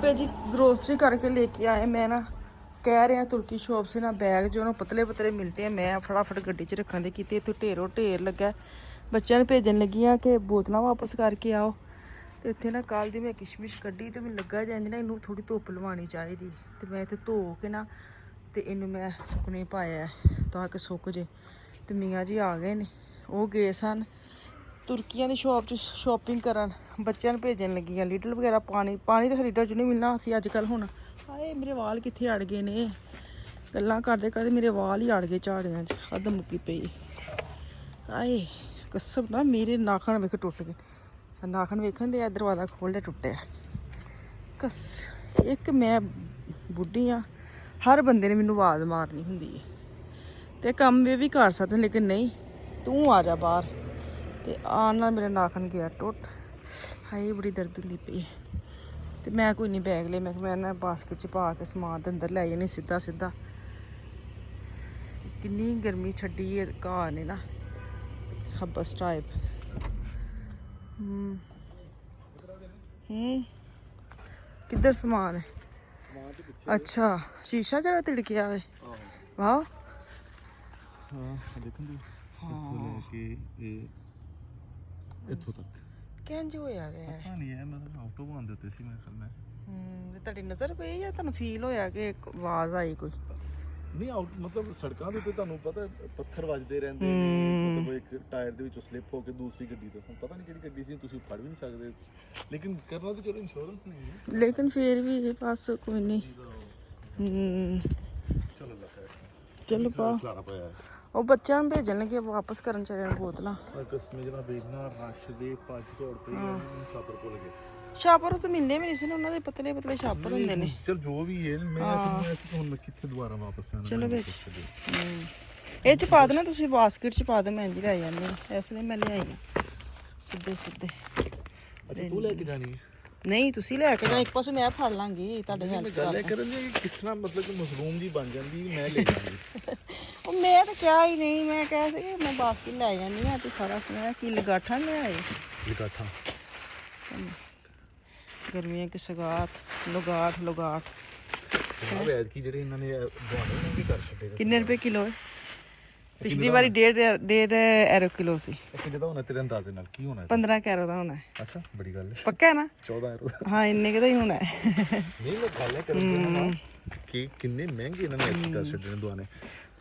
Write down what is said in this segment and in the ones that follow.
पे जी ग्रोसरी करके लेके आए। मैं ना कह रहे हैं तुर्की शॉप से ना बैग जो ना पतले पतले मिलते हैं। मैं फटाफट गड्डी च रखन दे कीते इत्थों ढेरों ढेर लग्गा। बच्चों ने भेजन लगी हाँ कि बोतलां वापस करके आओ। तो इत्थे ना कल दी मैं किशमिश कड्ढी तो मैं लग्गा जंज ना इनू थोड़ी धुप्प लवानी चाहिदी। तो मैं इत्थे धो के ना तो इनू मैं सुकने पाया ताकि सुक जे। तो मियाँ जी आ गए ने, वो गए सन तुर्कियां दी शॉप च शॉपिंग करन। बच्चों ने भेजन लगी हाँ लीडर वगैरह पानी तो लीडर च नहीं मिलना असी अजकल हुण। हाए मेरे वाल कित्थे अड़ गए ने, गल्लां करदे करदे मेरे वाल ही अड़ गए झाड़ियां च, हद मुक्की पई। हाए कसम ना मेरे नाखन वेख टुट गए, नाखन वेखन दे दरवाजा खोलदे टुटे। कस एक मैं बुढ़ी हाँ, हर बंदे ने मैनू आवाज़ मारनी हुंदी है ते कम भी कर सकदे, लेकिन नहीं तू आ जा बाहर। ते आन नाल मेरा नाखन गया टुट। हाए बड़ी दर्द होंदी पई। ते मैं कोई नहीं बैग ले, मैं ना बास्केट च पा के समान ते अंदर लै जानी सीधा सीधा। किन्नी गर्मी छड्डी है घाह ने ना हब्बस टाइप। किधर समान है? अच्छा शीशा जरा तिड़किया वे। वाह ਇੱਥੋਂ ਤੱਕ ਕਿੰਜ ਹੋਇਆ ਵੇ? ਪਤਾ ਨਹੀਂ ਹੈ, ਮੈਂ ਤਾਂ ਆਟੋ ਬੰਦ ਦਿੱਤੇ ਸੀ ਮੈਂ ਕਰਨਾ। ਤੇ ਤੁਹਾਡੀ ਨਜ਼ਰ ਪਈ ਜਾਂ ਤੁਹਾਨੂੰ ਫੀਲ ਹੋਇਆ ਕਿ ਇੱਕ ਆਵਾਜ਼ ਆਈ ਕੋਈ? ਨਹੀਂ ਆਊਟ ਮਤਲਬ ਸੜਕਾਂ ਦੇ ਉੱਤੇ ਤੁਹਾਨੂੰ ਪਤਾ ਪੱਥਰ ਵੱਜਦੇ ਰਹਿੰਦੇ ਨੇ, ਮਤਲਬ ਇੱਕ ਟਾਇਰ ਦੇ ਵਿੱਚੋਂ ਸਲਿੱਪ ਹੋ ਕੇ ਦੂਸਰੀ ਗੱਡੀ ਤੋਂ, ਹੁਣ ਪਤਾ ਨਹੀਂ ਕਿਹੜੀ ਗੱਡੀ ਸੀ, ਤੁਸੀਂ ਫੜ ਵੀ ਨਹੀਂ ਸਕਦੇ, ਲੇਕਿਨ ਕਰਨਾ ਤਾਂ ਚਲੋ ਇੰਸ਼ੋਰੈਂਸ ਨਹੀਂ ਹੈ, ਲੇਕਿਨ ਫੇਰ ਵੀ ਬਸ ਕੋਈ ਨਹੀਂ। ਚਲੋ ਲੱਗਾ ਚਲੋ ਪਾ ਖਲਾਰਾ ਪਿਆ ਹੈ। ਉਹ ਬੱਚਿਆਂ ਨੂੰ ਭੇਜਣ ਲੱਗੇ ਵਾਪਸ ਕਰਨ ਚਲੇ ਜਾਣ ਬੋਤਲਾਂ। ਅਗਸਤ ਵਿੱਚ ਜਨਾਬ ਦੇਖਣਾ ਰਸ਼ ਦੇ ਭੱਜ ਦੌੜ ਪਈ ਛਾਪਰ ਕੋਲ ਗਏ ਸੀ। ਛਾਪਰ ਤਾਂ ਮਿਲਦੇ ਵੀ ਨਹੀਂ ਸੀ ਨਾ, ਉਹਨਾਂ ਦੇ ਪਤਲੇ ਪਤਲੇ ਛਾਪਰ ਹੁੰਦੇ ਨੇ। ਚਲ ਜੋ ਵੀ ਹੈ ਮੈਂ ਹੁਣ ਮੈਂ ਕਿੱਥੇ ਦੁਬਾਰਾ ਵਾਪਸ ਆਣਾ। ਚਲੋ ਵਿੱਚ ਇਹ ਚ ਪਾ ਦੇਣਾ ਤੁਸੀਂ, ਬਾਸਕਟ ਚ ਪਾ ਦੇ, ਮੈਂ ਇੰਜ ਲੈ ਜਾਂਦੀ ਹਾਂ, ਇਸ ਲਈ ਮੈਂ ਲਿਆਈ ਹਾਂ ਸਿੱਧੇ ਸਿੱਧੇ। ਅੱਛਾ ਤੂੰ ਲੈ ਕੇ ਜਾਣੀ ਹੈ? ਨਹੀਂ ਤੁਸੀਂ ਲੈ ਕੇ ਜਾ, ਇੱਕ ਪਾਸੇ ਮੈਂ ਫੜ ਲਾਂਗੀ ਤੁਹਾਡੇ ਹੈਲਪ ਗੱਲ ਇਹ ਕਰਨ ਦੀ ਕਿਸ ਤਰ੍ਹਾਂ ਮਤਲਬ ਕਿ ਮਸ਼ਰੂਮ ਜੀ ਬਣ ਜਾਂਦੀ, ਮੈਂ ਲੈ ਜਾਂਦੀ। ਉਹ ਮੈਂ ਤਾਂ ਕਿਹਾ ਹੀ ਨਹੀਂ, ਮੈਂ ਕਿਹਾ ਸੀ ਕਿ ਮੈਂ ਬਾਸਕਟ ਲੈ ਜਾਂਦੀ ਹਾਂ ਤੇ ਸਾਰਾ ਸੁਣਿਆ ਕੀ ਲਗਾਠਾਂ ਲਿਆਏ। ਲਗਾਠਾਂ ਗਰਮੀਆਂ ਕੀ ਸਗਾਤ ਲੁਗਾਟ ਵੈਦ ਕੀ ਜਿਹੜੇ ਇਹਨਾਂ ਨੇ ਬਣਾਉਣੇ ਨੇ ਵੀ ਕਰ ਛੱਡੇ। ਕਿੰਨੇ ਰੁਪਏ ਕਿਲੋ ਹੈ? ਪਿਛਲੀ ਵਾਰੀ 1.5 ਐਰੋ ਕਿਲੋ ਸੀ। ਕਿੰਨੇ ਦਾ ਹੋਣਾ ਤੇਰੇ ਅੰਦਾਜ਼ੇ ਨਾਲ? ਕੀ ਹੋਣਾ? 15 ਕੈਰੋ ਦਾ ਹੋਣਾ। ਅੱਛਾ ਬੜੀ ਗੱਲ ਹੈ। ਪੱਕਾ ਹੈ ਨਾ? 14 ਐਰੋ। ਹਾਂ ਇੰਨੇ ਕੁ ਦਾ ਹੀ ਹੋਣਾ। ਨਹੀਂ ਮੈਂ ਗੱਲ ਕਰਨ ਕਿ ਕਿੰਨੇ ਮਹਿੰਗੇ ਇਹਨਾਂ ਨੇ ਕਰ ਛੱਡੇ ਨੇ ਦੁਆਨੇ।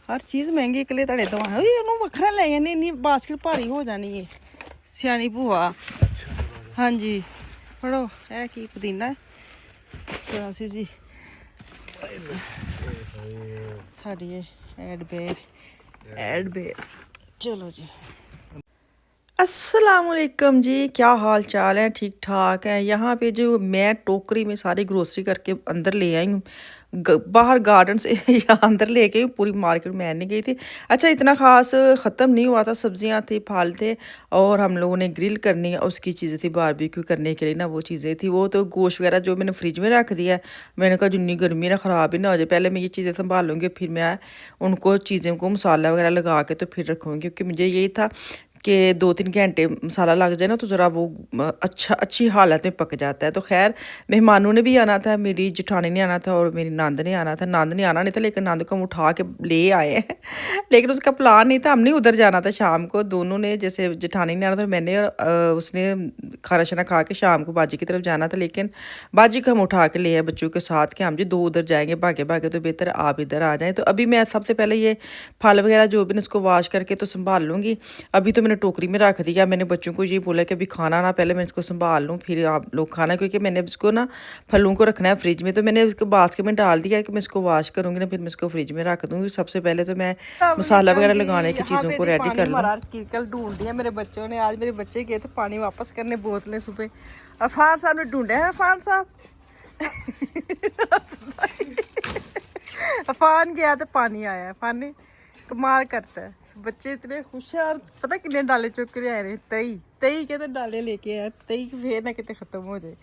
ਹਰ ਚੀਜ਼ ਮਹਿੰਗੀ, ਇਕੱਲੇ ਤੁਹਾਡੇ ਤੋਂ ਉਹਨੂੰ ਵੱਖਰਾ ਲੈ ਜਾਂਦੇ, ਇੰਨੀ ਬਾਸਕਟ ਭਾਰੀ ਹੋ ਜਾਣੀ ਹੈ। ਸਿਆਣੀ ਭੂਆ। ਹਾਂਜੀ ਫੜੋ, ਇਹ ਕੀ ਪੁਦੀਨਾ ਸੀ ਜੀ ਸਾਡੀ ਇਹ एडबेर। चलो जी अस्सलामुअलैकुम जी, क्या हाल चाल है? ठीक ठाक है। यहाँ पे जो मैं टोकरी में सारी ग्रोसरी करके अंदर ले आई हूँ, बाहर गार्डन से यहाँ अंदर लेके पूरी मार्केट में नहीं गई थी। अच्छा इतना ख़ास ख़त्म नहीं हुआ था, सब्जियाँ थी, फल थे, और हम लोगों ने ग्रिल करनी है उसकी चीज़ें थी, बारबेक्यू करने के लिए ना वो चीज़ें थी। वो तो गोश्त वगैरह जो मैंने फ्रिज में रख दिया है, मैंने कहा जितनी गर्मी ना ख़राब ही ना हो जाए, पहले मैं ये चीज़ें संभालूँगी, फिर मैं उनको चीज़ों को मसाला वगैरह लगा के तो फिर रखूँगी, क्योंकि मुझे यही था कि 2-3 घंटे मसाला लग जाए ना तो ज़रा वो अच्छी हालत में पक जाता है। तो खैर मेहमानों ने भी आना था, मेरी जेठानी ने आना था और मेरी नंद ने आना था। नंद ने आना नहीं था लेकिन नंद को हम उठा के ले आए हैं लेकिन उसका प्लान नहीं था, हमने उधर जाना था शाम को। दोनों ने, जैसे जेठानी ने आना था, मैंने उसने खाना शाना खा के शाम को बाजी की तरफ जाना था, लेकिन बाजी को हम उठा के ले आए बच्चों के साथ कि हम जी 2 उधर जाएंगे भागे भागे, तो बेहतर आप इधर आ जाएँ। तो अभी मैं सबसे पहले ये फल वगैरह जो भी इसको वाश करके तो संभाल लूँगी। अभी तो मैंने टोकरी में रख दिया। मैंने बच्चों को ये बोला कि अभी खाना ना, पहले मैं इसको संभाल लूँ फिर आप लोग खाना, क्योंकि मैंने इसको ना फलों को रखना है फ्रिज में। तो मैंने इसको बास्केट में डाल दिया कि मैं इसको वॉश करूँगी ना, फिर मैं इसको फ्रिज में रख दूँगी। सबसे पहले तो मैं मसाला वगैरह लगाने की चीज़ों को रेडी कर लूँ। किरकल ढूंढ दिया मेरे बच्चों ने, आज मेरे बच्चे गए थे पानी वापस करने, बोतलें सुबह अफान साहब ने ढूंढे हैं। अफान साहब अफान गया तो पानी आया। अफान ने कमाल करता है, बच्चे इतने खुश है। और पता कितने डाले चुक के आए, 23 कहते डाले लेके आए, 23 फिर ना कितने खत्म हो जाए।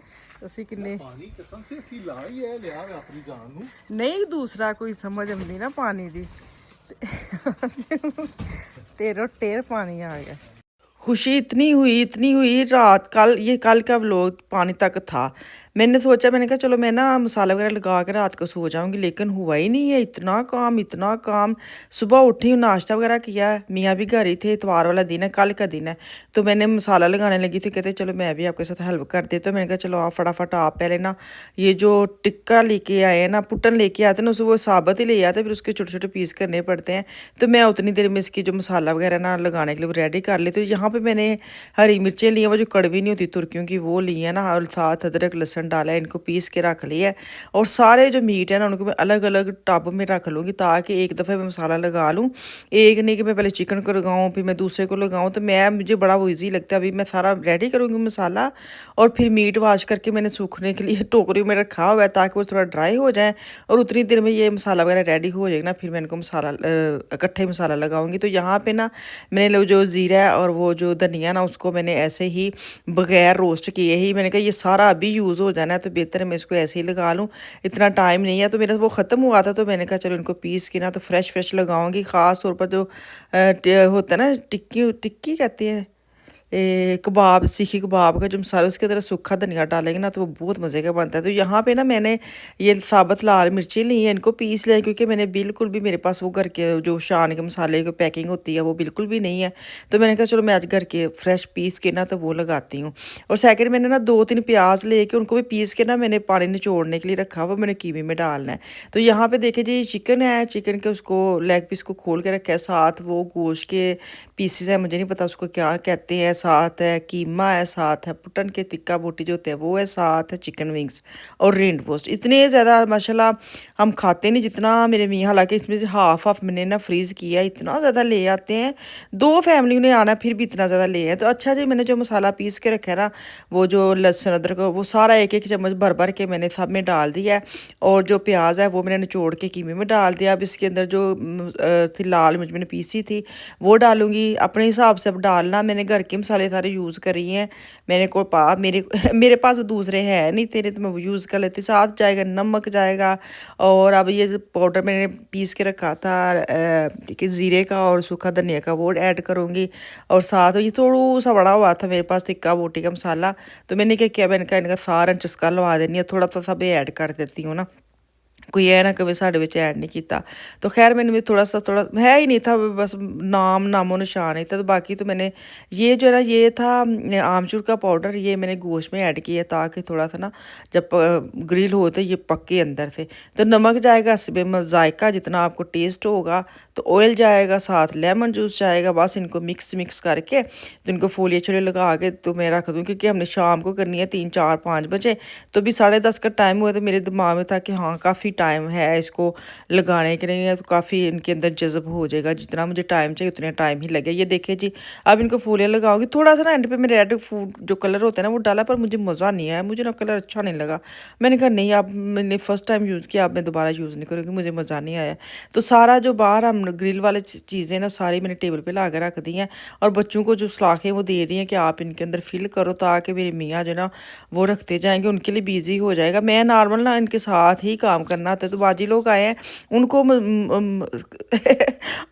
ਅਸੀਂ ਕਿੰਨੇ ਪਾਣੀ ਕਸਮ ਸੇ ਅਸੀਂ ਲਾ ਹੀ ਹੈ ਲਿਆ ਆਪਣੀ ਜਾਨ ਨੂੰ, ਨਹੀਂ ਦੂਸਰਾ ਕੋਈ ਸਮਝ ਆਉਂਦੀ ਨਾ ਪਾਣੀ ਦੀ। टेरो टेर पानी आ गया। खुशी इतनी हुई रात, कल का व्लॉग पानी तक था। मैंने सोचा, मैंने कहा चलो मैं ना मसाला वगैरह लगा के रात को सो जाऊँगी, लेकिन हुआ ही नहीं है। इतना काम। सुबह उठी हूँ, नाश्ता वगैरह किया, मियाँ भी घर ही थे, इतवार वाला दिन है, कल का दिन है। तो मैंने मसाला लगाने लगी थी, कहते चलो मैं भी आपके साथ हेल्प कर देती हूँ। मैंने कहा चलो आप फटाफट आप पहले ना ये जो टिक्का लेके आए हैं ना, पुट्टन लेके आते हैं ना, उसे वो साबुत ही ले आते हैं, फिर उसके छोटे छोटे पीस करने पड़ते हैं। तो मैं उतनी देर में इसकी जो मसाला वगैरह ना लगाने के लिए वो रेडी कर ली। तो यहाँ पे मैंने हरी मिर्चें ली हैं, वो जो कड़वी नहीं होती तुर्कियों की, वो ली है ना, और साथ अदरक लहसुन डाला है, इनको पीस के रख लिया है। और सारे जो मीट है ना उनको मैं अलग अलग टब में रख लूँगी, ताकि एक दफ़े मैं मसाला लगा लूँ। एक नहीं कि मैं पहले चिकन को लगाऊँ फिर मैं दूसरे को लगाऊँ, तो मुझे बड़ा वो ईजी लगता है। अभी मैं सारा रेडी करूँगी मसाला, और फिर मीट वाश करके मैंने सूखने के लिए टोकरी में रखा हुआ है, ताकि वो थोड़ा ड्राई हो जाए, और उतनी देर में ये मसाला वगैरह रेडी हो जाएगा ना, फिर मैं इनको इकट्ठे ही मसाला लगाऊंगी। तो यहाँ पे ना मैंने जो ज़ीरा है और वो जो धनिया ना, उसको मैंने ऐसे ही बगैर रोस्ट किए ही, मैंने कहा ये सारा अभी यूज़ हो जाना है, तो बेहतर है मैं इसको ऐसे ही लगा लूँ, इतना टाइम नहीं है। तो मेरा वो ख़त्म हुआ था, तो मैंने कहा चलो इनको पीस के ना तो फ्रेश फ्रेश लगाऊंगी। ख़ास तौर पर जो होता है ना, टिक्की टिक्की कहते हैं, कबाब, सीखी कबाब का जो मसाला, उसके अंदर सूखा धनिया डालेंगे ना, तो वो बहुत मज़े का बनता है। तो यहाँ पे ना मैंने ये साबुत लाल मिर्ची ली है, इनको पीस लिया, क्योंकि मैंने बिल्कुल भी, मेरे पास वो घर के जो शान के मसाले की पैकिंग होती है वो बिल्कुल भी नहीं है। तो मैंने कहा चलो मैं आज घर के फ्रेश पीस के ना तो वो लगाती हूँ। और सेकंड मैंने ना 2-3 प्याज लेके उनको भी पीस के ना मैंने पानी निचोड़ने के लिए रखा हुआ, मैंने कीमे में डालना है। तो यहाँ पे देखिए जी, चिकन है, चिकन के उसको लेग पीस को खोल के रखा है, साथ वो गोश्त के पीसेस है, मुझे नहीं पता उसको क्या कहते हैं, साथ है कीमा है, साथ है पुटन के टिक्का बोटी जो होते हैं वो है, साथ है चिकन विंग्स और रेंड पोस्ट। इतने ज़्यादा माशाल्लाह हम खाते नहीं जितना मेरे मियाँ, हालांकि इसमें से हाफ मैंने ना फ्रीज़ किया, इतना ज़्यादा ले आते हैं। 2 फैमिली ने आना, फिर भी इतना ज़्यादा ले आए। तो अच्छा जी, मैंने जो मसाला पीस के रखा है ना, वो जो लहसुन अदरक वो सारा एक एक चम्मच भर भर के मैंने सब में डाल दिया है। और जो प्याज है वो मैंने निचोड़ के कीमे में डाल दिया। अब इसके अंदर जो थी लाल मिर्च मैंने पीसी थी वो डालूंगी, अपने हिसाब से अब डालना। मैंने घर के मसाले सारे यूज़ करी हैं, मैंने को पा मेरे मेरे पास दूसरे हैं नहीं, तेरे तो मैं वो यूज़ कर लेती। साथ जाएगा नमक जाएगा, और अब ये जो पाउडर मैंने पीस के रखा था कि ज़ीरे का और सूखा धनिया का, वो ऐड करूँगी। और साथ ये थोड़ा सा बड़ा हुआ था मेरे पास टिक्का बोटी का मसाला, तो मैंने क्या किया, मैंने कहा इनका सारा चस्का लगा देनी है, थोड़ा सा सब ऐड कर देती हूँ ना, कोई है ना कभी साढ़े विच ऐड नहीं किया। तो खैर मैंने भी थोड़ा है ही नहीं था, बस नामो निशान ही था। तो बाकी तो मैंने ये जो है ना, ये था आमचूर का पाउडर, ये मैंने गोश्त में ऐड किया, ताकि थोड़ा सा ना जब ग्रिल हो तो ये पक्के अंदर से। तो नमक जाएगा, जायका जितना आपको टेस्ट होगा, तो ऑयल जाएगा, साथ लेमन जूस जाएगा। बस इनको मिक्स करके तो इनको फोलिया छोले लगा के तो मैं रख दूँ, क्योंकि हमने शाम को करनी है 3-4-5 बजे। तो भी 10:30 का टाइम हुआ, तो मेरे दिमाग में था कि हाँ काफ़ी टाइम है इसको लगाने के लिए, तो काफ़ी इनके अंदर जज़ब हो जाएगा, जितना मुझे टाइम चाहिए उतना टाइम ही लगे। ये देखिए जी, अब इनको फोलियाँ लगाऊंगी। थोड़ा सा ना एंड पे मैं रेड फूड जो कलर होता है ना वो डाला, पर मुझे मज़ा नहीं आया, मुझे ना कलर अच्छा नहीं लगा। मैंने कहा नहीं, अब मैंने फ़र्स्ट टाइम यूज़ किया, अब मैं दोबारा यूज़ नहीं करूँगी, मुझे मज़ा नहीं आया। तो सारा जो बाहर हम ग्रिल वाले चीज़ें ना सारी मैंने टेबल पे ला के रख दी हैं, और बच्चों को जो सलाखें वो दे दी हैं कि आप इनके अंदर फिल करो, ताकि मेरे मियाँ जो ना वो रखते जाएंगे, उनके लिए बिजी हो जाएगा। मैं नॉर्मल ना इनके साथ ही काम करना होता है। तो बाजी लोग आए हैं, उनको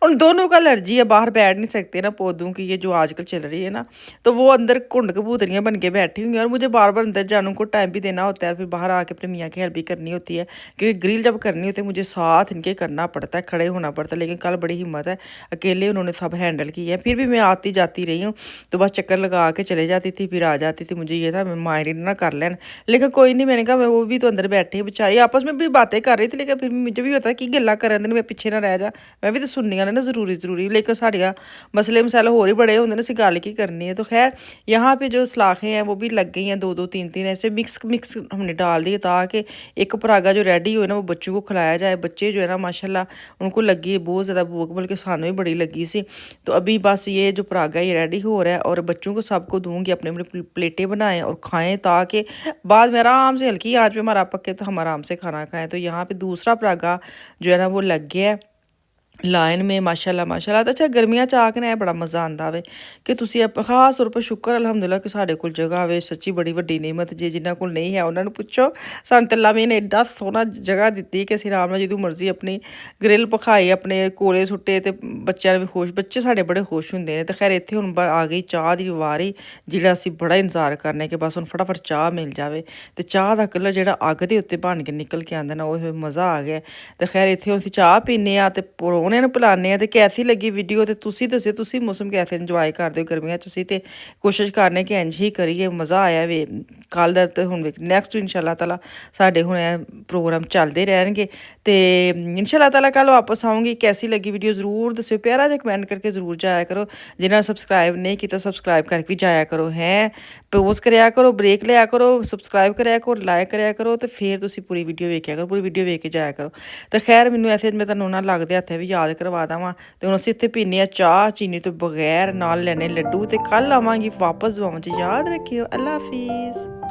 उन दोनों का एलर्जी है, बाहर बैठ नहीं सकते ना पौधों की, ये जो आजकल चल रही है ना, तो वो अंदर घुंड कबूतरियाँ बन के बैठी हुई हैं, और मुझे बार बार अंदर जाने को टाइम भी देना होता है, फिर बाहर आके अपने मियाँ की हेल्प भी करनी होती है, क्योंकि ग्रिल जब करनी होती है मुझे साथ इनके करना पड़ता है, खड़े होना पड़ता है। लेकिन कल बड़ी हिम्मत है, अकेले उन्होंने सब हैंडल किया है। फिर भी मैं आती जाती रही हूँ, तो बस चक्कर लगा के चले जाती थी, फिर आ जाती थी। मुझे ये था मैं माइंड ना कर लें, लेकिन कोई नहीं, मैंने कहा वो भी तो अंदर बैठे हैं बेचारी, आपस में भी बातें कर रही थी, लेकिन फिर मुझे भी होता है कि गल्ला कर मैं पीछे ना रह जा, मैं भी तो सुननियां ने ना ज़रूरी। लेकिन साड़ियाँ मसले मसाले हो ही बड़े होंगे ना, असी गल की करनी है। तो खैर यहाँ पे जो सलाखें हैं वो भी लग गई हैं, 2-2 3-3 ऐसे मिक्स हमने डाल दिए, ताकि एक परागा जो रेडी हो ना वो बच्चों को खिलाया जाए। बच्चे जो है ना माशाल्लाह उनको लगी है बहुत ज़्यादा भूख, बल्कि सानू भी बड़ी लगी सी। तो अभी बस ये जो परागा ये रेडी हो रहा है, और बच्चों को सबको दूंगी, अपने अपने प्लेटें बनाएं और खाएं, ताकि बाद में आराम से हल्की आंच पे हमारा पके तो हम आराम से खाना खाएं। तो यहाँ पे दूसरा परागा जो है ना वो लग गया है, ਲਾਈਨ ਮੇ ਮਾਸ਼ਾਅੱਲਾ ਤਾਂ ਅੱਛਾ ਗਰਮੀਆਂ 'ਚ ਆ ਕੇ ਨਾ ਇਹ ਬੜਾ ਮਜ਼ਾ ਆਉਂਦਾ ਵੇ ਕਿ ਤੁਸੀਂ ਖਾਸ ਤੌਰ 'ਤੇ ਸ਼ੁਕਰ ਅਲਹਮਦੁਲਿਲਾ ਕਿ ਸਾਡੇ ਕੋਲ ਜਗ੍ਹਾ ਵੇ ਸੱਚੀ ਬੜੀ ਵੱਡੀ ਨਿਮਤ ਜੇ ਜਿਨ੍ਹਾਂ ਕੋਲ ਨਹੀਂ ਹੈ ਉਹਨਾਂ ਨੂੰ ਪੁੱਛੋ ਸਾਨੂੰ ਤਾਂ ਅੱਲਾ ਮੀਆਂ ਨੇ ਐਡਾ ਸੋਹਣਾ ਜਗ੍ਹਾ ਦਿੱਤੀ ਕਿ ਅਸੀਂ ਆਰਾਮ ਨਾਲ ਜਦੋਂ ਮਰਜ਼ੀ ਆਪਣੀ ਗ੍ਰਿਲ ਪਖਾਈ ਆਪਣੇ ਕੋਲੇ ਸੁੱਟੇ ਤੇ ਬੱਚਿਆਂ ਨੇ ਵੀ ਖੁਸ਼ ਬੱਚੇ ਸਾਡੇ ਬੜੇ ਖੁਸ਼ ਹੁੰਦੇ ਨੇ ਤੇ ਖੈਰ ਇੱਥੇ ਹੁਣ ਆ ਗਈ ਚਾਹ ਦੀ ਵਾਰੀ ਜਿਹੜਾ ਅਸੀਂ ਬੜਾ ਇੰਤਜ਼ਾਰ ਕਰਨੇ ਕਿ ਬਸ ਹੁਣ ਫਟਾਫਟ ਚਾਹ ਮਿਲ ਜਾਵੇ ਤੇ ਚਾਹ ਦਾ ਕਲਰ ਜਿਹੜਾ ਅੱਗ ਦੇ ਉੱਤੇ ਬਣ ਕੇ ਨਿਕਲ ਕੇ ਆਉਂਦਾ ਨਾ ਉਹ ਮਜ਼ਾ ਆ ਗਿਆ ਤੇ ਖੈਰ ਇੱਥੇ ਹੁਣ ਅਸੀਂ ਚਾਹ ਪੀਂਦੇ ਆ ਤੇ ਉਹਨਾਂ ਨੂੰ ਪਿਲਾਉਂਦੇ ਆ ਤੇ ਕੈਸੀ ਲੱਗੀ ਵੀਡੀਓ ਤੇ ਤੁਸੀਂ ਦੱਸਿਓ ਤੁਸੀਂ ਮੌਸਮ ਕੈਸੇ ਇੰਜੋਏ ਕਰਦੇ ਹੋ ਗਰਮੀਆਂ 'ਚ ਅਸੀਂ ਤੇ ਕੋਸ਼ਿਸ਼ ਕਰਨੇ ਕਿ ਇੰਝ ਹੀ ਕਰੀਏ ਮਜ਼ਾ ਆਇਆ ਵੇ ਕੱਲ ਦਾ ਤੇ ਹੁਣ ਨੈਕਸਟ ਇਨਸ਼ਾਅੱਲਾ ਤਾਲਾ ਸਾਡੇ ਹੁਣ ਇਹ ਪ੍ਰੋਗਰਾਮ ਚੱਲਦੇ ਰਹਿਣਗੇ ਤੇ ਇਨਸ਼ਾਅੱਲਾ ਤਾਲਾ ਕੱਲ ਵਾਪਸ ਆਉਂਗੀ ਕੈਸੀ ਲੱਗੀ ਵੀਡੀਓ ਜ਼ਰੂਰ ਦੱਸਿਓ ਪਿਆਰਾ ਜਿਹਾ ਕਮੈਂਟ ਕਰਕੇ ਜ਼ਰੂਰ ਜਾਇਆ ਕਰੋ ਜਿਨ੍ਹਾਂ ਨੇ ਸਬਸਕ੍ਰਾਈਬ ਨਹੀਂ ਕੀਤਾ ਸਬਸਕ੍ਰਾਈਬ ਕਰਕੇ ਵੀ ਜਾਇਆ ਕਰੋ ਹੈ ਪੋਜ਼ ਕਰਿਆ ਕਰੋ ਬ੍ਰੇਕ ਲਿਆ ਕਰੋ ਸਬਸਕ੍ਰਾਈਬ ਕਰਿਆ ਕਰੋ ਲਾਈਕ ਕਰਿਆ ਕਰੋ ਤੇ ਫਿਰ ਤੁਸੀਂ ਪੂਰੀ ਵੀਡੀਓ ਵੇਖਿਆ ਕਰੋ ਪੂਰੀ ਵੀਡੀਓ ਵੇਖ ਕੇ ਜਾਇਆ ਕਰੋ ਤੇ ਖੈਰ ਮੈਨੂੰ ਐਸੇ ਮੈਂ ਤੁਹਾਨੂੰ ਉਹਨਾਂ ਲੱਗਦੇ ਹੱਥੇ ਵੀ ਯਾਦ ਕਰਵਾ ਦੇਵਾਂ ਤੇ ਹੁਣ ਅਸੀਂ ਇੱਥੇ ਪੀਂਦੇ ਆ ਚਾਹ ਚੀਨੀ ਤੋਂ ਬਗੈਰ ਨਾਲ ਲੈਣੇ ਲੱਡੂ ਤੇ ਕੱਲ ਆਵਾਂਗੀ ਵਾਪਸ ਦੁਆਵਾਂ 'ਚ ਯਾਦ ਰੱਖਿਓ ਅੱਲਾ ਹਾਫਿਜ਼।